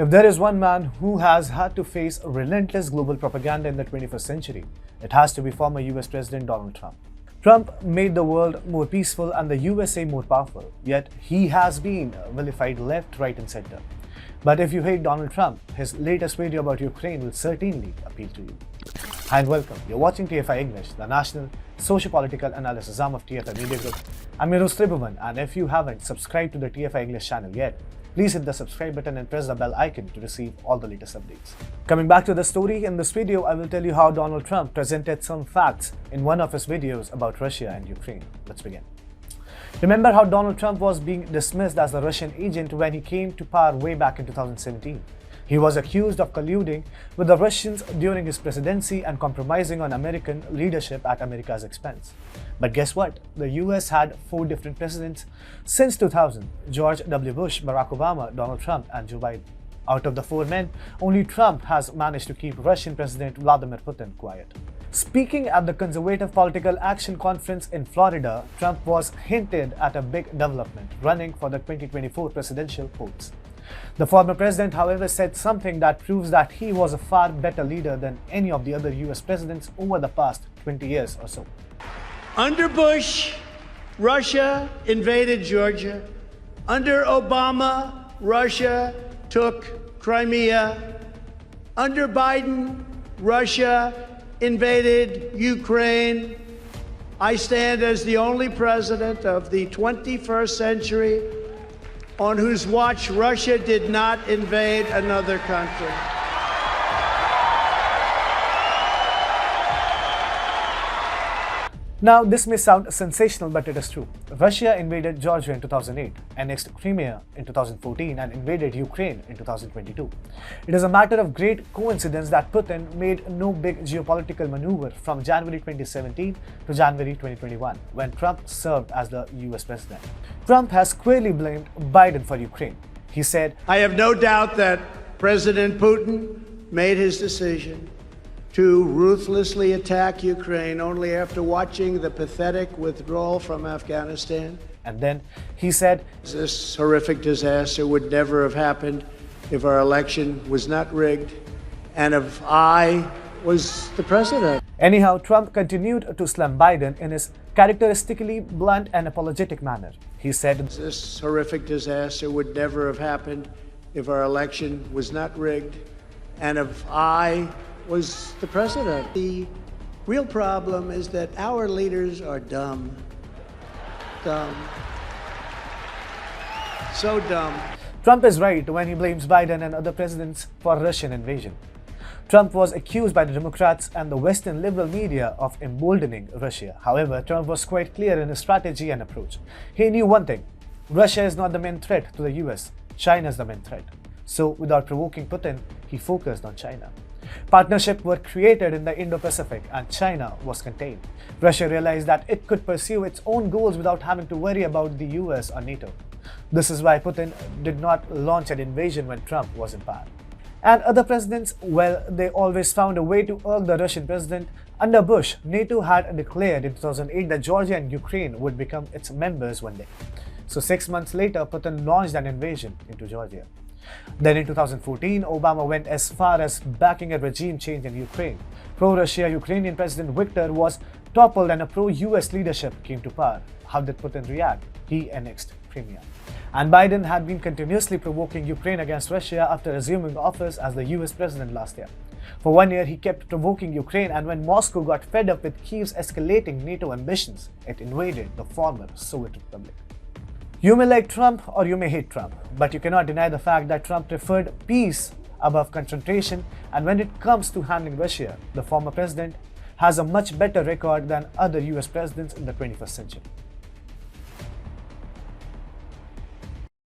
If there is one man who has had to face relentless global propaganda in the 21st century, it has to be former US President Donald Trump. Trump made the world more peaceful and the USA more powerful, yet he has been vilified left, right and center. But if you hate Donald Trump, his latest video about Ukraine will certainly appeal to you. Hi and welcome. You're watching TFI English, the national socio-political analysis arm of TFI Media Group. I'm your host Tribhuvan, and if you haven't subscribed to the TFI English channel yet, please hit the subscribe button and press the bell icon to receive all the latest updates. Coming back to the story, in this video I will tell you how Donald Trump presented some facts in one of his videos about Russia and Ukraine. Let's begin. Remember how Donald Trump was being dismissed as a Russian agent when he came to power way back in 2017. He was accused of colluding with the Russians during his presidency and compromising on American leadership at America's expense. But guess what? The US had 4 different presidents since 2000: George W. Bush, Barack Obama, Donald Trump and Joe Biden. Out of the 4 men, only Trump has managed to keep Russian President Vladimir Putin quiet. Speaking at the Conservative Political Action Conference in Florida, Trump was hinted at a big development, running for the 2024 presidential votes. The former president, however, said something that proves that he was a far better leader than any of the other US presidents over the past 20 years or so. Under Bush, Russia invaded Georgia. Under Obama, Russia took Crimea. Under Biden, Russia invaded Ukraine. I stand as the only president of the 21st century on whose watch Russia did not invade another country. Now, this may sound sensational, but it is true. Russia invaded Georgia in 2008, annexed Crimea in 2014, and invaded Ukraine in 2022. It is a matter of great coincidence that Putin made no big geopolitical maneuver from January 2017 to January 2021, when Trump served as the US president. Trump has squarely blamed Biden for Ukraine. He said, "I have no doubt that President Putin made his decision to ruthlessly attack Ukraine only after watching the pathetic withdrawal from Afghanistan." And then he said, "This horrific disaster would never have happened if our election was not rigged and if I was the president." Anyhow, Trump continued to slam Biden in his characteristically blunt and apologetic manner. He said, "This horrific disaster would never have happened if our election was not rigged and if I was the president. The real problem is that our leaders are dumb. Dumb. So dumb." Trump is right when he blames Biden and other presidents for Russian invasion. Trump was accused by the Democrats and the Western liberal media of emboldening Russia. However, Trump was quite clear in his strategy and approach. He knew one thing: Russia is not the main threat to the US. China is the main threat. So, without provoking Putin, he focused on China. Partnerships were created in the Indo-Pacific and China was contained. Russia realized that it could pursue its own goals without having to worry about the US or NATO. This is why Putin did not launch an invasion when Trump was in power. And other presidents, well, they always found a way to irk the Russian president. Under Bush, NATO had declared in 2008 that Georgia and Ukraine would become its members one day. So 6 months later, Putin launched an invasion into Georgia. Then in 2014, Obama went as far as backing a regime change in Ukraine. Pro-Russia Ukrainian President Viktor was toppled and a pro-US leadership came to power. How did Putin react? He annexed Crimea. And Biden had been continuously provoking Ukraine against Russia after assuming office as the US president last year. For 1 year, he kept provoking Ukraine, and when Moscow got fed up with Kyiv's escalating NATO ambitions, it invaded the former Soviet Republic. You may like Trump or you may hate Trump, but you cannot deny the fact that Trump preferred peace above confrontation, and when it comes to handling Russia, the former president has a much better record than other US presidents in the 21st century.